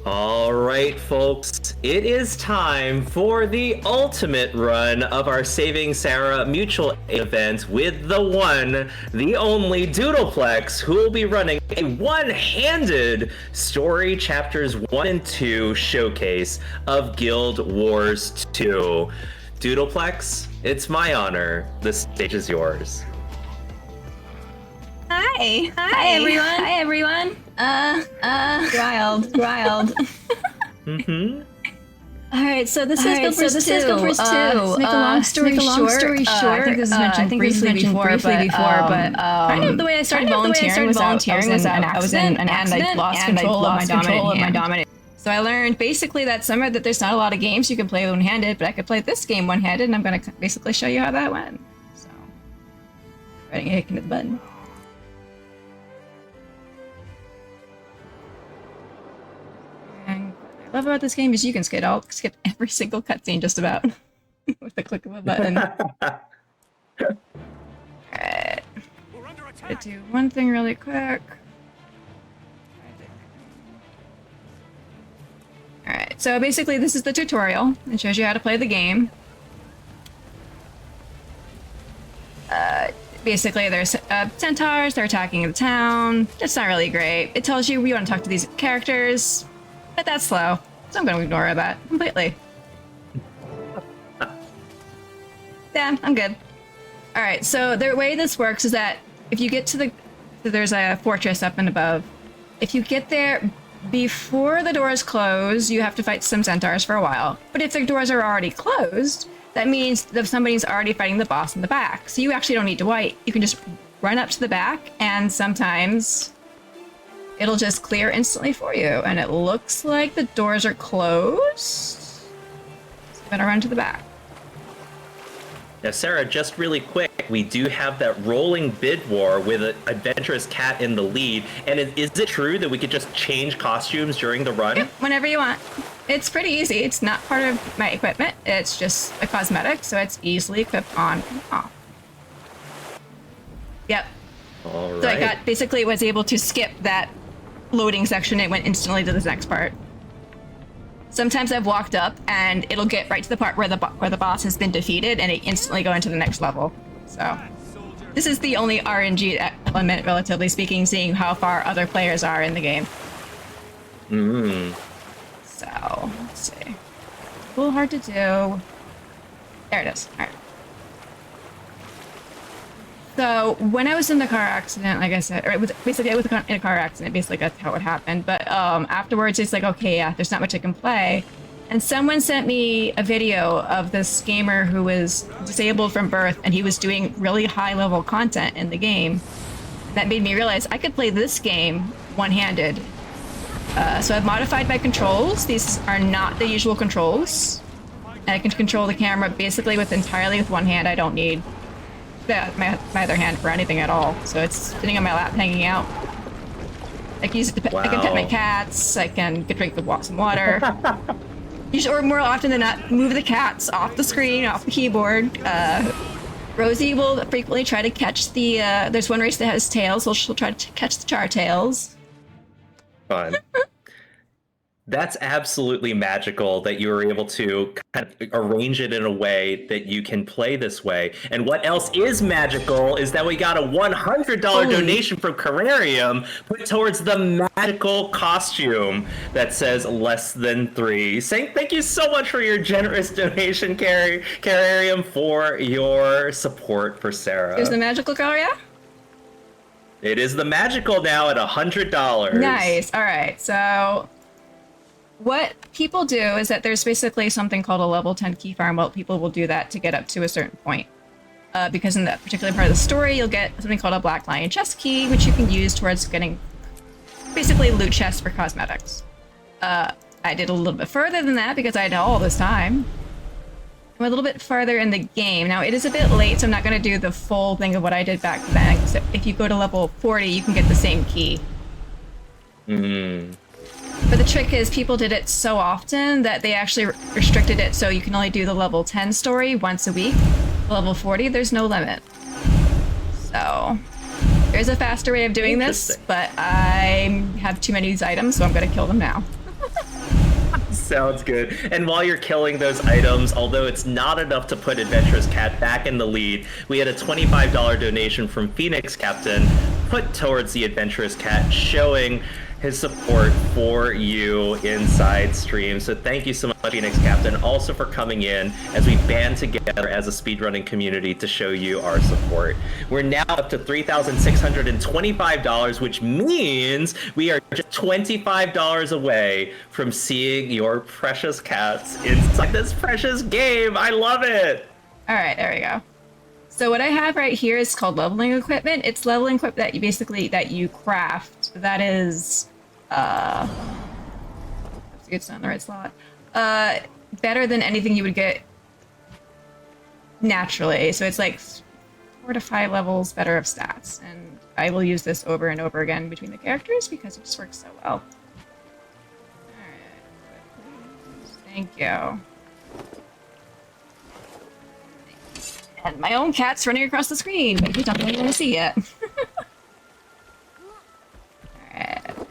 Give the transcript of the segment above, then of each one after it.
All right, folks, it is time for the ultimate run of our Saving Sarah mutual aid event with the one, the only Doodleplex, who will be running a one-handed story chapters 1 and 2 showcase of Guild Wars 2. Doodleplex, it's my honor. The stage is yours. Hi everyone. Wild. Mm-hmm. All right, so this is Guild Wars 2. To make a long story short, I think this was mentioned briefly before, but kind of the way I started volunteering was I was in an accident and I lost control of my dominant. So I learned basically that summer that there's not a lot of games you can play one-handed, but I could play this game one-handed, and I'm going to basically show you how that went. So, ready, hitting the button. And what I love about this game is you can skip every single cutscene just about with the click of a button. Alright. Gotta do one thing really quick. Alright, so basically this is the tutorial. It shows you how to play the game. Basically there's centaurs, they're attacking the town. It's not really great. It tells you we want to talk to these characters, but that's slow, so I'm going to ignore that completely. Yeah, I'm good. Alright, so the way this works is that if you get to there's a fortress up and above. If you get there before the doors close, you have to fight some centaurs for a while. But if the doors are already closed, that means that somebody's already fighting the boss in the back. So you actually don't need to wait. You can just run up to the back, and sometimes it'll just clear instantly for you. And it looks like the doors are closed. So I'm gonna run to the back. Now, Sarah, just really quick, we do have that rolling bid war with an adventurous cat in the lead. And is it true that we could just change costumes during the run? Yep, whenever you want. It's pretty easy. It's not part of my equipment. It's just a cosmetic, so it's easily equipped on and off. Yep. All right. So I basically was able to skip that loading section. It went instantly to this next part. Sometimes I've walked up and it'll get right to the part where the boss has been defeated, and it instantly go into the next level. So this is the only RNG element, relatively speaking, seeing how far other players are in the game. So let's see. A little hard to do. There it is. All right. So when I was in the car accident, like I said, or basically I was in a car accident, basically that's how it happened. But afterwards, it's like, okay, yeah, there's not much I can play. And someone sent me a video of this gamer who was disabled from birth, and he was doing really high level content in the game. That made me realize I could play this game one-handed. So I've modified my controls. These are not the usual controls. And I can control the camera basically entirely with one hand. I don't need my other hand for anything at all. So it's sitting on my lap, hanging out. I can use it to I can pet my cats. I can drink some water. Usually, or more often than not, move the cats off the screen, off the keyboard. Rosie will frequently try to catch the. There's one race that has tails, so she'll try to catch the char tails. Fun. That's absolutely magical that you were able to kind of arrange it in a way that you can play this way. And what else is magical is that we got a $100 donation from Carrarium put towards the magical costume that says less than 3. Saying thank you so much for your generous donation, Carrarium, for your support for Sarah. Here's the magical car, yeah? It is the magical now at $100. Nice. All right. So what people do is that there's basically something called a level 10 key farm. Well, people will do that to get up to a certain point. Because in that particular part of the story, you'll get something called a Black Lion chest key, which you can use towards getting basically loot chests for cosmetics. I did a little bit further than that because I had all this time. I'm a little bit farther in the game. Now, it is a bit late, so I'm not going to do the full thing of what I did back then. So if you go to level 40, you can get the same key. But the trick is people did it so often that they actually restricted it so you can only do the level 10 story once a week. Level 40, there's no limit. So there's a faster way of doing this, but I have too many of these items, so I'm going to kill them now. Sounds good. And while you're killing those items, although it's not enough to put Adventurous Cat back in the lead, we had a $25 donation from Phoenix Captain put towards the Adventurous Cat, showing his support for you inside stream. So thank you so much, Phoenix Captain, also for coming in as we band together as a speedrunning community to show you our support. We're now up to $3,625, which means we are just $25 away from seeing your precious cats inside this precious game. I love it. All right, there we go. So what I have right here is called leveling equipment. It's leveling equipment that you basically craft. That is, let's see, it's not in the right slot. Better than anything you would get naturally. So it's like 4 to 5 levels better of stats. And I will use this over and over again between the characters because it just works so well. All right, thank you. And my own cat's running across the screen, but you don't really want to see it. Alright. 1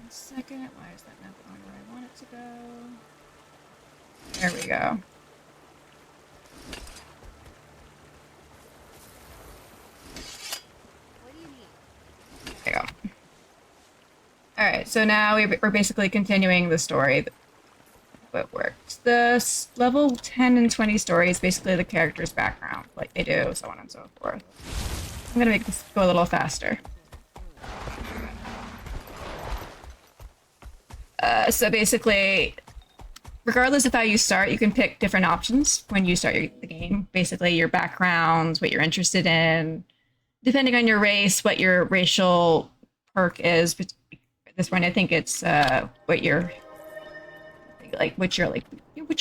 second. Why is that not going where I want it to go? There we go. There you go. Alright, so now we're basically continuing the story. What works. The level 10 and 20 story is basically the character's background, like they do, so on and so forth. I'm gonna make this go a little faster. So basically, regardless of how you start, you can pick different options when you start the game. Basically, your backgrounds, what you're interested in, depending on your race, what your racial perk is. This one, I think it's what your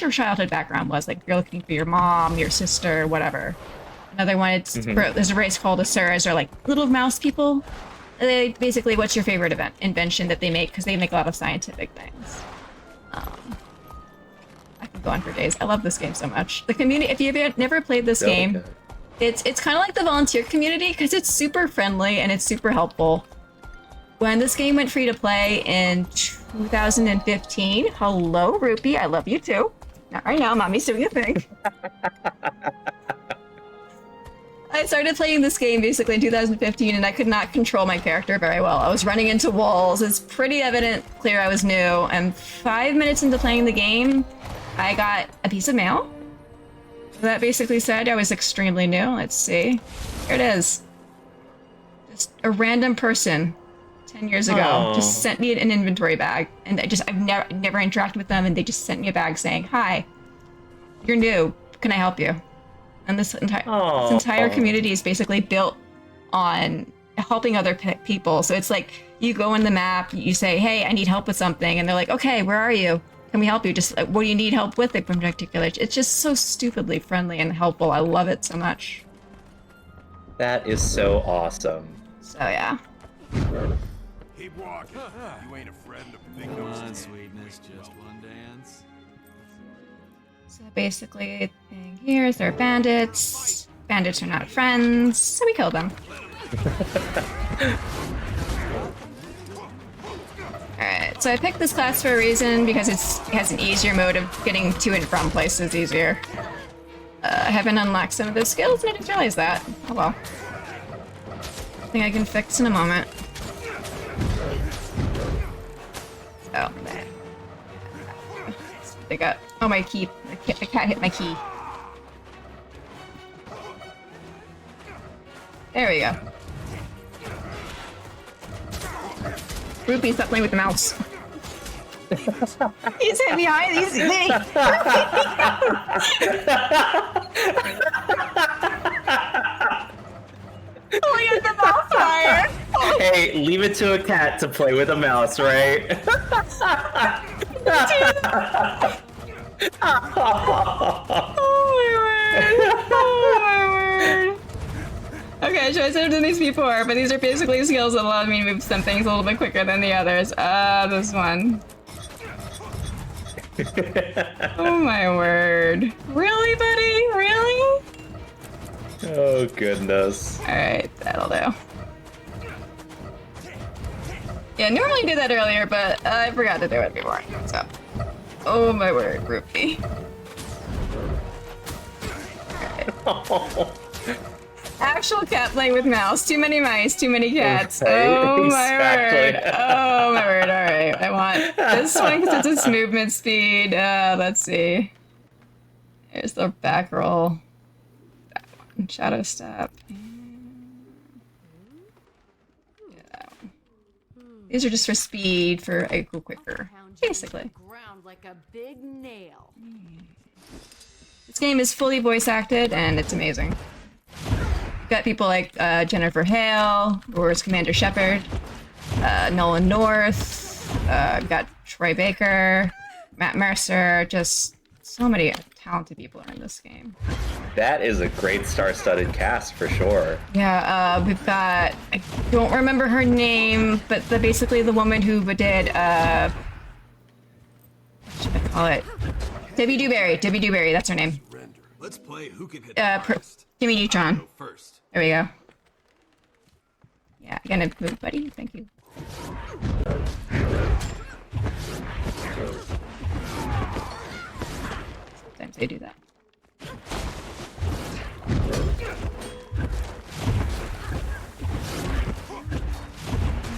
childhood background was. Like, you're looking for your mom, your sister, whatever. Another one, it's there's a race called Asuras, or like little mouse people. They basically, what's your favorite invention that they make? Because they make a lot of scientific things. I can go on for days. I love this game so much. The community, if you've never played this game, it's kind of like the volunteer community because it's super friendly and it's super helpful. When this game went free to play in 2015, hello, Rupee, I love you too. Not right now, mommy's doing a thing. I started playing this game basically in 2015 and I could not control my character very well. I was running into walls. It's pretty clear I was new. And 5 minutes into playing the game, I got a piece of mail that basically said I was extremely new. Let's see. Here it is. Just a random person 10 years ago just sent me an inventory bag, and I've never interacted with them, and they just sent me a bag saying, "Hi, you're new. Can I help you?" And this entire community is basically built on helping other people. So it's like you go in the map, you say, "Hey, I need help with something," and they're like, "Okay, where are you? Can we help you? Just what do you need help with in particular?" It's just so stupidly friendly and helpful. I love it so much. That is so awesome. So yeah. Keep walking. You ain't a friend of big nose. Come on, sweetness, just one dance. So basically, the thing here is they're bandits. Bandits are not friends, so we kill them. Alright, so I picked this class for a reason because it has an easier mode of getting to and from places easier. I haven't unlocked some of those skills and I didn't realize that. Oh well. I think I can fix in a moment. Oh, man. They got... Oh, my key. The cat hit my key. There we go. Rupee, stop playing with the mouse. He's hit me high. He's hit me. Pulling at the mouse wire. Hey, leave it to a cat to play with a mouse, right? Oh my word. Okay, so I said done these before, but these are basically skills that allow me to move some things a little bit quicker than the others. This one. Oh my word. Really, buddy? Really? Oh, goodness. Alright, that'll do. Yeah, normally do that earlier, but I forgot to do it before. So, oh my word, Rupee. Actual cat playing with mouse. Too many mice, too many cats. Okay, Oh my exactly. word. Oh my word. Alright, I want this one because it's its movement speed. Let's see. Here's the back roll. That one. Shadow step. Yeah, that one. These are just for speed, for I go quicker. Basically. Ground like a big nail. This game is fully voice acted and it's amazing. Got people like Jennifer Hale, or is Commander Shepard, Nolan North, got Troy Baker, Matt Mercer, just so many talented people are in this game. That is a great star-studded cast for sure. Yeah, we've got, I don't remember her name, but basically the woman who did, what should I call it? Debbie Dewberry, that's her name. Let's play who can hit Jimmy Neutron. Go first. There we go. Yeah, I gotta move, buddy. Thank you. Sometimes they do that.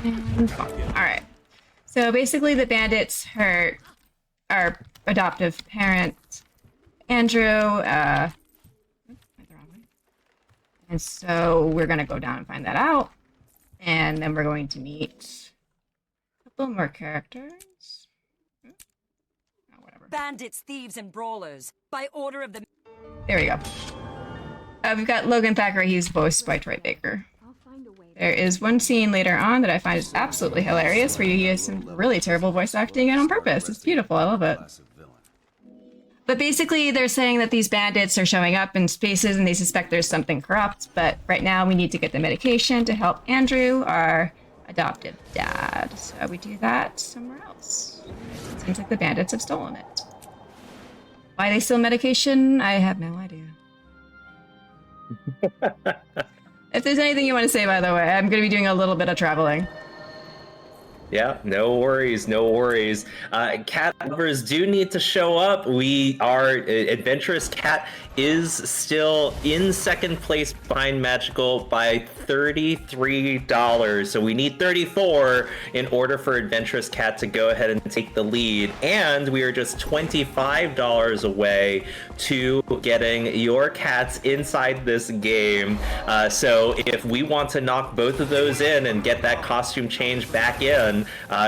And alright. So basically the bandits hurt our adoptive parent, Andrew, and so we're gonna go down and find that out. And then we're going to meet a couple more characters. Oh, whatever. Bandits, thieves, and brawlers. By order of the... There we go. We've got Logan Thacker, he's voiced by Troy Baker. There is one scene later on that I find is absolutely hilarious where you use some really terrible voice acting and on purpose. It's beautiful, I love it. But basically, they're saying that these bandits are showing up in spaces and they suspect there's something corrupt. But right now, we need to get the medication to help Andrew, our adoptive dad. So we do that somewhere else. It seems like the bandits have stolen it. Why they steal medication, I have no idea. If there's anything you want to say, by the way, I'm going to be doing a little bit of traveling. Yeah, no worries, no worries. Cat lovers do need to show up. Our Adventurous Cat is still in second place behind Magical by $33. So we need 34 in order for Adventurous Cat to go ahead and take the lead. And we are just $25 away to getting your cats inside this game. So if we want to knock both of those in and get that costume change back in,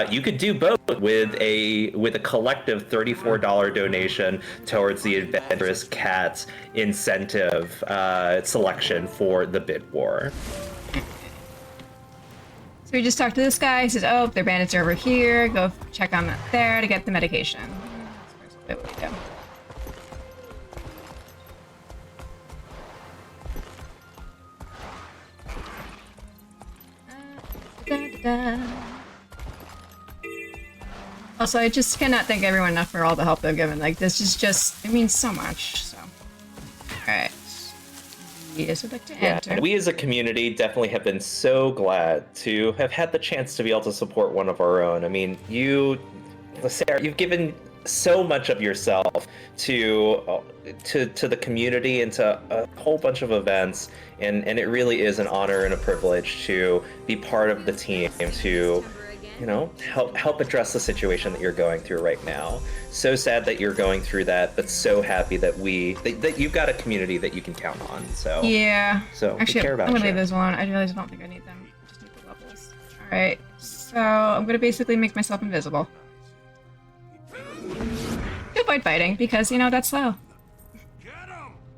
you could do both with a collective $34 donation towards the Adventurous Cats incentive selection for the bid war. So we just talked to this guy. He says, "Oh, their bandits are over here. Go check on that there to get the medication." That's what we do. Also, I just cannot thank everyone enough for all the help they've given. Like, this is just, it means so much, so. Alright. Yes, I'd like to enter. We as a community definitely have been so glad to have had the chance to be able to support one of our own. I mean, Sarah, you've given so much of yourself to the community and to a whole bunch of events, and it really is an honor and a privilege to be part of the team to, you know, help address the situation that you're going through right now. So sad that you're going through that, but so happy that that you've got a community that you can count on. So yeah. So actually, we care about I'm gonna you. leave those alone. I realize I don't think I need them. I just need the levels. All right. So I'm gonna basically make myself invisible. To avoid fighting, because you know that's slow.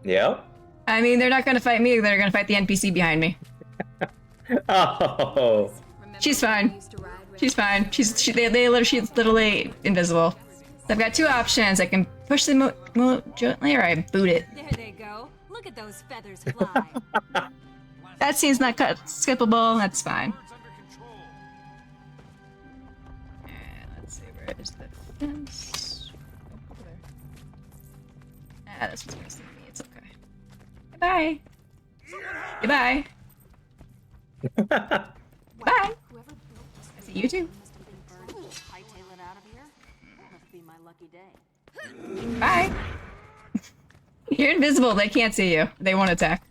Yeah. I mean, they're not gonna fight me. They're gonna fight the NPC behind me. Oh. She's fine. She's fine. She's literally invisible. So I've got two options. I can push them gently, or I boot it. There they go. Look at those feathers fly. That scene's not skippable. That's fine. And let's see, where is the fence? Oh, there. This one's gonna see me. It's okay. Bye. Goodbye. Bye. Whoever built this I see you too. must have been burned. Hightail it out of here. Must be my lucky day. Bye. You're invisible. They can't see you. They won't attack.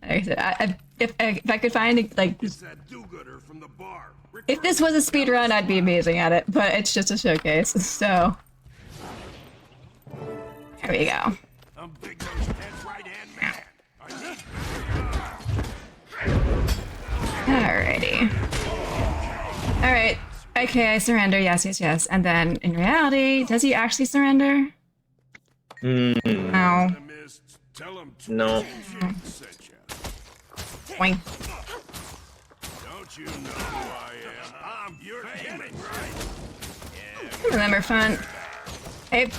Like I said, if I could find like, It's that do-gooder from the bar. if this was a speed run, I'd be amazing at it. But it's just a showcase. So there we go. I'm Big Nose Ted's right-hand man. I need Alrighty. Alright. Okay, I surrender. Yes, yes, yes. And then in reality, does he actually surrender? No. enemies. Tell him No. sent you. Boing. Don't you know who I am? I'm your kidding, right? Some of them are fun.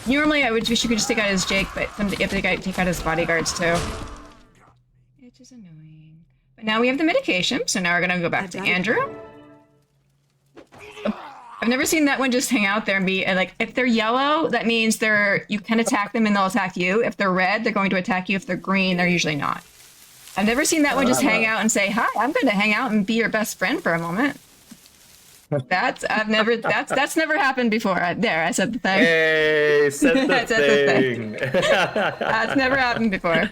Normally, I would wish you could just take out his Jake, but some, you have to take out his bodyguards too. Which is annoying. But now we have the medication, so now we're gonna go back to Andrew. I've never seen that one just hang out there and be like, if they're yellow, that means you can attack them and they'll attack you. If they're red, they're going to attack you. If they're green, they're usually not. I've never seen that one just hang out and say, hi, I'm going to hang out and be your best friend for a moment. That's never happened before. There, I said the thing. Hey, said the I said the thing. That's never happened before.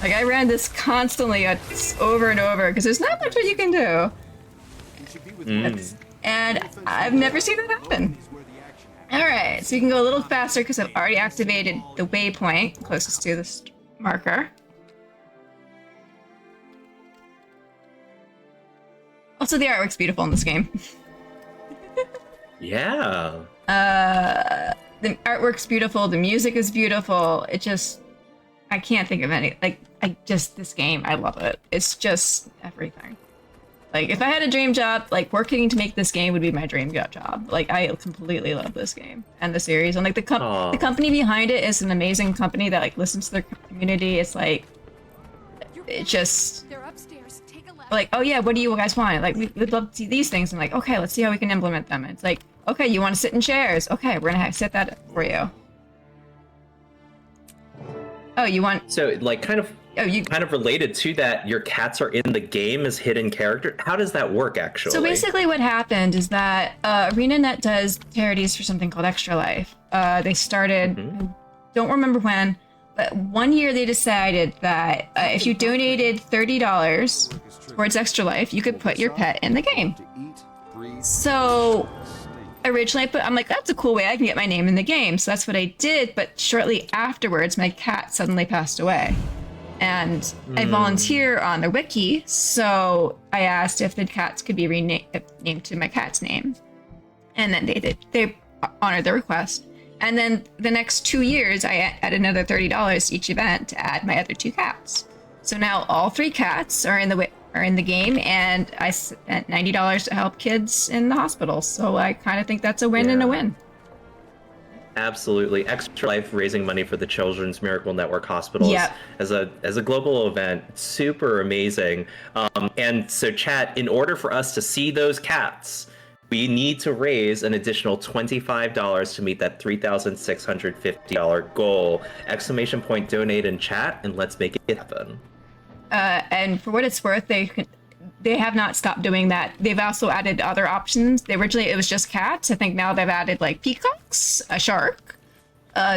Like, I ran this constantly over and over because there's not much what you can do. And I've never seen that happen. Alright, so you can go a little faster because I've already activated the waypoint closest to this marker. Also, the artwork's beautiful in this game. Yeah. The artwork's beautiful, the music is beautiful. I can't think of any. This game, I love it. It's just everything. Like, if I had a dream job, like, working to make this game would be my dream job. Like, I completely love this game and the series. And, like, the company behind it is an amazing company that, like, listens to their community. It's, like, it just... They're upstairs. Take a left. Like, oh, yeah, what do you guys want? Like, we'd love to see these things. I'm like, okay, let's see how we can implement them. And it's like, okay, you want to sit in chairs? Okay, we're going to set that for you. Oh, you want... So, like, kind of related to that, your cats are in the game as hidden characters. How does that work, actually? So basically what happened is that ArenaNet does parodies for something called Extra Life. They started, I don't remember when, but one year they decided that if you donated $30 towards Extra Life, you could put your pet in the game. So originally I'm like, that's a cool way I can get my name in the game. So that's what I did, but shortly afterwards, my cat suddenly passed away. And I volunteer on the wiki, so I asked if the cats could be named to my cat's name. And then they did. They honored the request. And then the next 2 years, I added another $30 each event to add my other 2 cats. So now all 3 cats are in the game, and I spent $90 to help kids in the hospital. So I kind of think that's a win and a win. Absolutely. Extra Life raising money for the Children's Miracle Network hospitals as a global event. Super amazing. And so, chat, in order for us to see those cats, we need to raise an additional $25 to meet that $3,650 goal. Exclamation point donate in chat, and let's make it happen. And for what it's worth, they have not stopped doing that. They've also added other options. Originally it was just cats. I think now they've added like peacocks, a shark,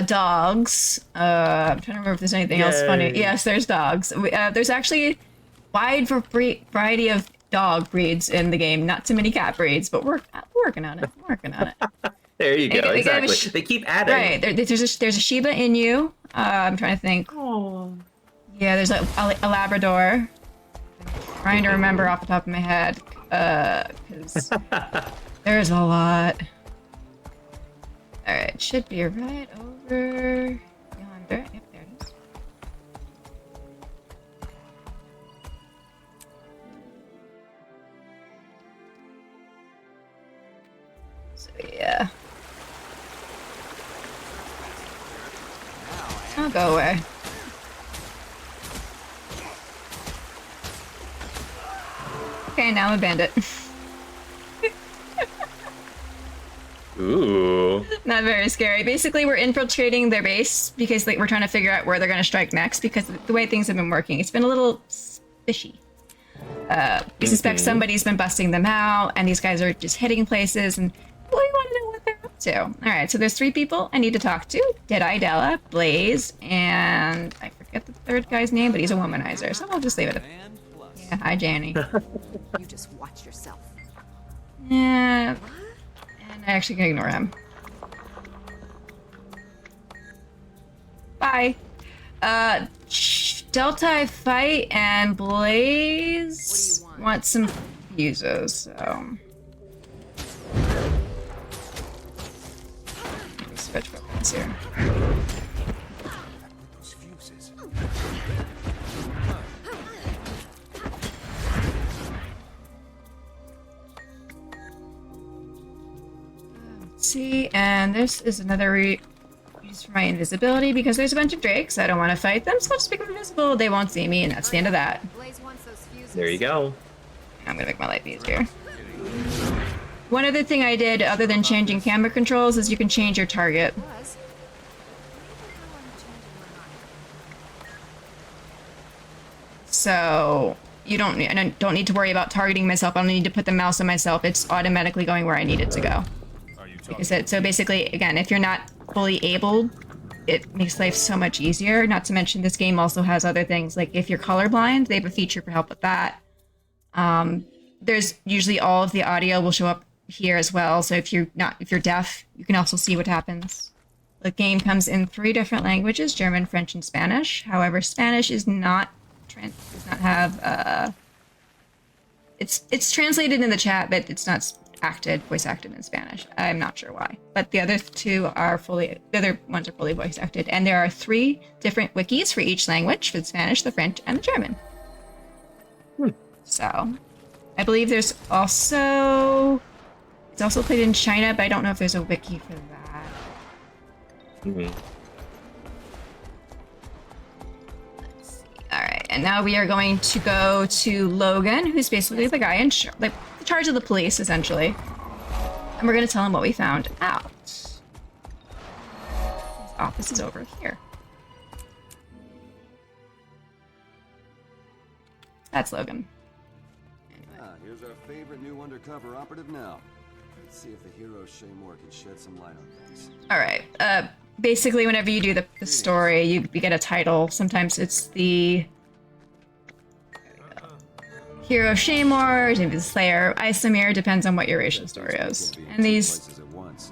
dogs. I'm trying to remember if there's anything else funny. Yes, there's dogs. There's actually a wide variety of dog breeds in the game. Not too many cat breeds, but we're working on it. There you go. Exactly. They keep adding. Right. There's a Shiba Inu. I'm trying to think. Oh. Yeah, there's a Labrador. Trying to remember off the top of my head, because there's a lot. Alright, it should be right over yonder. Yep, there it is. So yeah. I'll go away. Okay, now I'm a bandit. Ooh. Now Yeah, very scary. Basically, we're infiltrating their base because we're trying to figure out where they're going to strike next because the way things have been working, it's been a little fishy. We suspect somebody's been busting them out, and these guys are just hitting places, and we want to know what they're up to. All right, so there's 3 people I need to talk to. Deadeye Della, Blaze, and I forget the third guy's name, but he's a womanizer, so we'll just leave it at yeah, hi, Janny. You just watch yourself. Yeah, and I actually can ignore him. Bye. Delta Fight and Blaze What do you want some fuses, so let me switch weapons here. Those fuses. Let's see, and this is another use for my invisibility because there's a bunch of drakes. I don't want to fight them, so I'll just become invisible. They won't see me, and that's the end of that. Blaze wants those fuses. There you go. I'm gonna make my life easier. One other thing I did, other than changing camera controls, is you can change your target. Was. So I don't need to worry about targeting myself. I don't need to put the mouse on myself. It's automatically going where I need it to go. Are you Like I talking? said, so basically, again, if you're not fully able, it makes life so much easier. Not to mention, this game also has other things. Like if you're colorblind, they have a feature for help with that. There's usually all of the audio will show up here as well. So if you're deaf, you can also see what happens. The game comes in 3 different languages: German, French, and Spanish. However, Spanish is not have it's translated in the chat, but it's not voice acted in Spanish. I'm not sure why, but the other ones are fully voice acted, and there are 3 different wikis for each language: for the Spanish, the French, and the German. So I believe it's also played in China, but I don't know if there's a wiki for that. All right, and now we are going to go to Logan, who's basically the guy in charge of the police, essentially. And we're going to tell him what we found out. His office is over here. That's Logan. Here's our favorite new undercover operative now. Let's see if the hero Shaymore can shed some light on things. All right. Basically, whenever you do the story, you get a title. Sometimes it's the hero Shaymore, maybe the Slayer Isamir, depends on what your racial story is. And these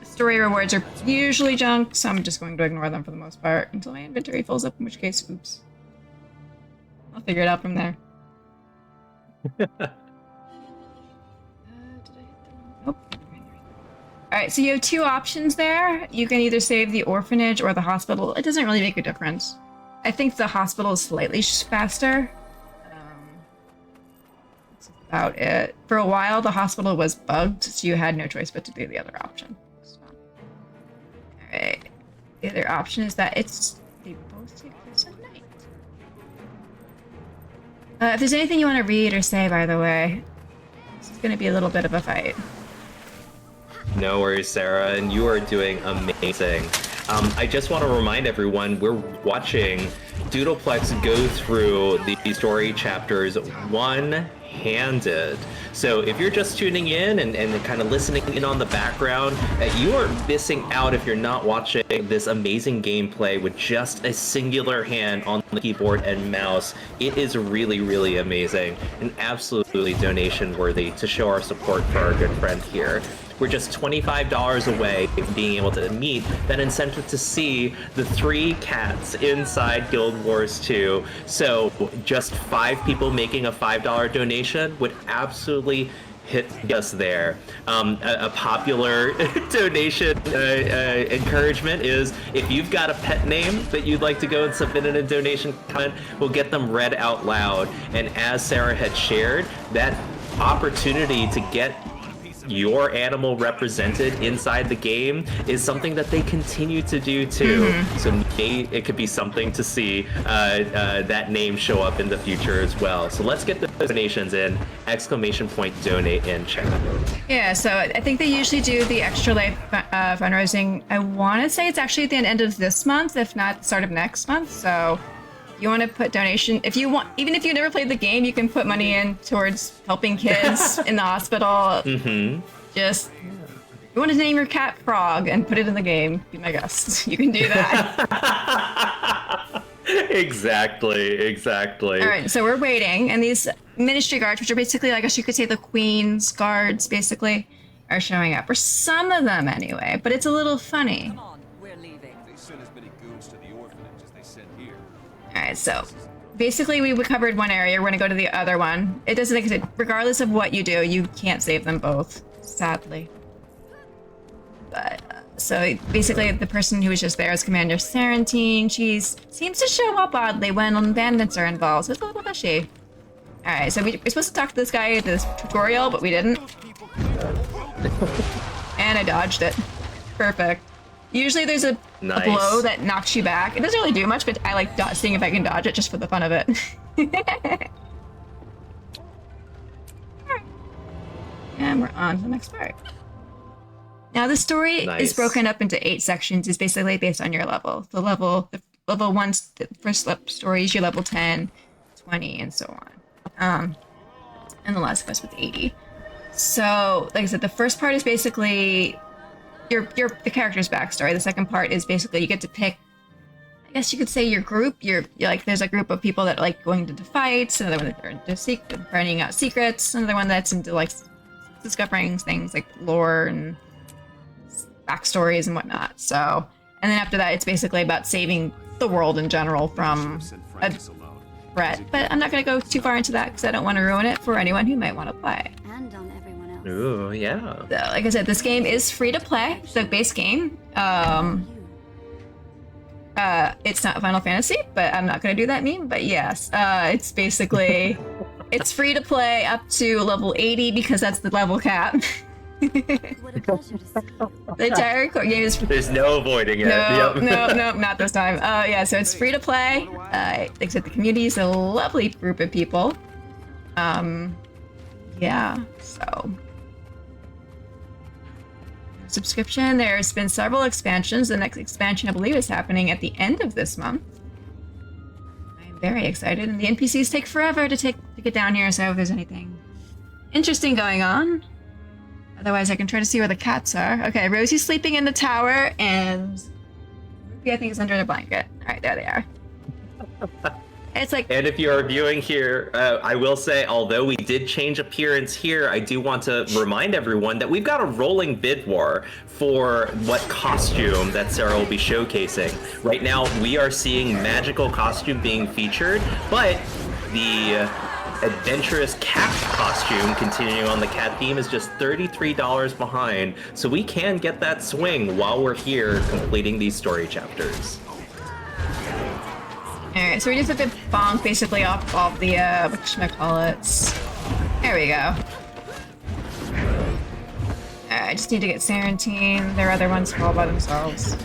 story rewards are usually junk, so I'm just going to ignore them for the most part until my inventory fills up, in which case, oops. I'll figure it out from there. Nope. Alright, so you have 2 options there. You can either save the orphanage or the hospital. It doesn't really make a difference. I think the hospital is slightly faster. That's about it. For a while, the hospital was bugged, so you had no choice but to do the other option. So. Alright. The other option is that they both take place at night. If there's anything you want to read or say, by the way, this is going to be a little bit of a fight. No worries, Sarah, and you are doing amazing. I just want to remind everyone, we're watching Doodleplex go through the story chapters one-handed. So if you're just tuning in and kind of listening in on the background, you are missing out if you're not watching this amazing gameplay with just a singular hand on the keyboard and mouse. It is really, really amazing and absolutely donation worthy to show our support for our good friend here. We're just $25 away from being able to meet that incentive to see the 3 cats inside Guild Wars 2. So just 5 people making a $5 donation would absolutely hit us there. A popular donation encouragement is if you've got a pet name that you'd like to go and submit in a donation comment, we'll get them read out loud. And as Sarah had shared, that opportunity to get your animal represented inside the game is something that they continue to do too. So it could be something to see that name show up in the future as well. So let's get the donations in! !Donate in chat. Yeah, so I think they usually do the Extra Life fundraising. I want to say it's actually at the end of this month, if not the start of next month. So you want to put donation, if you want, even if you never played the game, you can put money in towards helping kids in the hospital. Just, you want to name your cat Frog and put it in the game, be my guest. You can do that. Exactly. All right, so we're waiting, and these ministry guards, which are basically, I guess you could say the Queen's guards, basically, are showing up. Or some of them, anyway. But it's a little funny. Come on, we're leaving. They sent as many goons to the orphanage as they sent here. All right, so basically we covered one area. We're going to go to the other one. It doesn't exist. Regardless of what you do, you can't save them both, sadly. But so basically, the person who was just there is Commander Sarantine. She seems to show up oddly when bandits are involved. So it's a little fishy. All right, so we're supposed to talk to this guy at this tutorial, but we didn't. And I dodged it. Perfect. Usually there's a blow that knocks you back. It doesn't really do much, but I like seeing if I can dodge it just for the fun of it. And we're on to the next part. Now the story is broken up into 8 sections. It's basically based on your level. The level 1's the first story is your level 10, 20, and so on. And The Last of Us with 80. So, like I said, the first part is basically the character's backstory. The second part is basically you get to pick, I guess you could say, your group. You're like, there's a group of people that like going into fights, another one that are into finding out secrets, another one that's into like discovering things like lore and backstories and whatnot. So, and then after that, it's basically about saving the world in general from a threat. But I'm not going to go too far into that because I don't want to ruin it for anyone who might want to play. And on everyone else. Ooh, yeah. So, like I said, this game is free to play. The base game. It's not Final Fantasy, but I'm not going to do that meme. But yes, it's basically it's free to play up to level 80 because that's the level cap. What a pleasure to see you. The entire game is. There's no avoiding it. No, not this time. Yeah, so it's free to play. Like I said, the community is a lovely group of people. Yeah, so. Subscription, there's been several expansions. The next expansion, I believe, is happening at the end of this month. I'm very excited, and the NPCs take forever to get down here, so if there's anything interesting going on. Otherwise, I can try to see where the cats are. Okay, Rosie's sleeping in the tower, and Ruby, I think, is under the blanket. All right, there they are. It's like. And if you are viewing here, I will say, although we did change appearance here, I do want to remind everyone that we've got a rolling bid war for what costume that Sarah will be showcasing. Right now, we are seeing magical costume being featured, but the adventurous cat costume, continuing on the cat theme, is just $33 behind, so we can get that swing while we're here completing these story chapters. Alright, so we just have to bonk basically off all the, whatchamacallits. There we go. I just need to get Sarantine. Their other ones fall by themselves.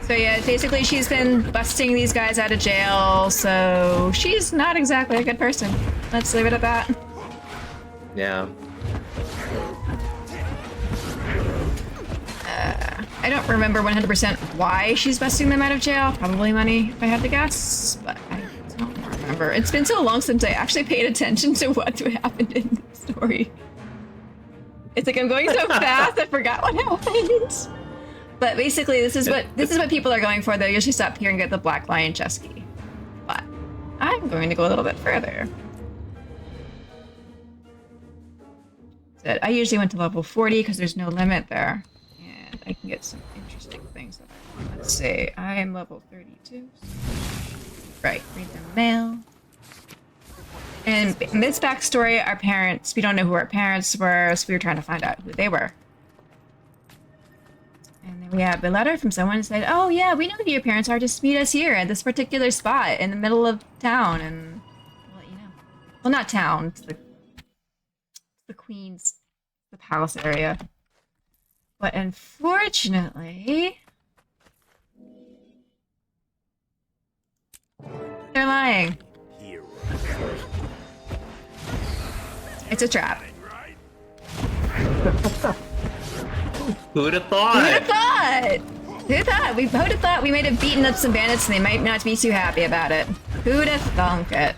So yeah, basically she's been busting these guys out of jail, so she's not exactly a good person. Let's leave it at that. Yeah. I don't remember 100% why she's busting them out of jail. Probably money, if I had to guess, but I don't remember. It's been so long since I actually paid attention to what happened in the story. It's like I'm going so fast, I forgot what happened. But basically, this is what people are going for. They usually stop here and get the Black Lion chess key. But I'm going to go a little bit further. So I usually went to level 40 because there's no limit there. I can get some interesting things. Let's see, I am level 32. Right, read the mail. And in this backstory, our parents, we don't know who our parents were, so we were trying to find out who they were. And then we have a letter from someone who said, oh yeah, we know who your parents are, just meet us here at this particular spot in the middle of town, and we'll let you know. Well, not town, it's the Queen's, the palace area. But unfortunately, It's a trap. Who'd have thought? Who'd have thought? Who'd have thought we might have beaten up some bandits and they might not be too happy about it? Who'd have thunk it?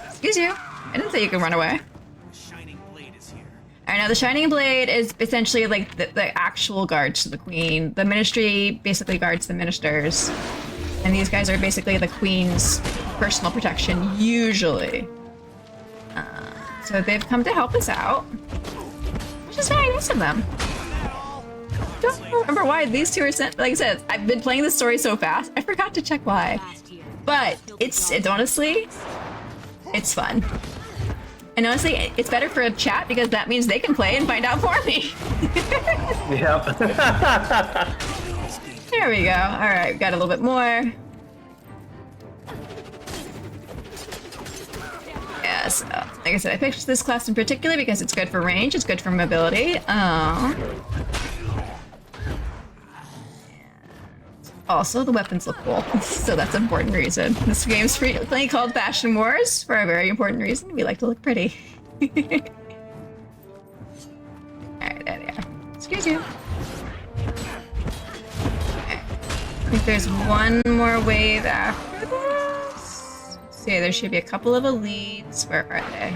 Excuse you. I didn't say you could run away. Shining blade is here. Alright, now the Shining Blade is essentially like the actual guards to the Queen. The Ministry basically guards the ministers. And these guys are basically the Queen's personal protection, usually. So they've come to help us out. Which is very nice of them. Don't remember why these two are sent. Like I said, I've been playing this story so fast, I forgot to check why. But it's honestly, it's fun. And honestly, it's better for a chat because that means they can play and find out for me. Yep. There we go. All right, got a little bit more. Yeah, so like I said, I picked this class in particular because it's good for range, it's good for mobility. Also, the weapons look cool, so that's an important reason. This game's frequently called Fashion Wars for a very important reason. We like to look pretty. Alright, there we are. Excuse you. Okay. I think there's one more wave after this. See, there should be a couple of elites. Where are they?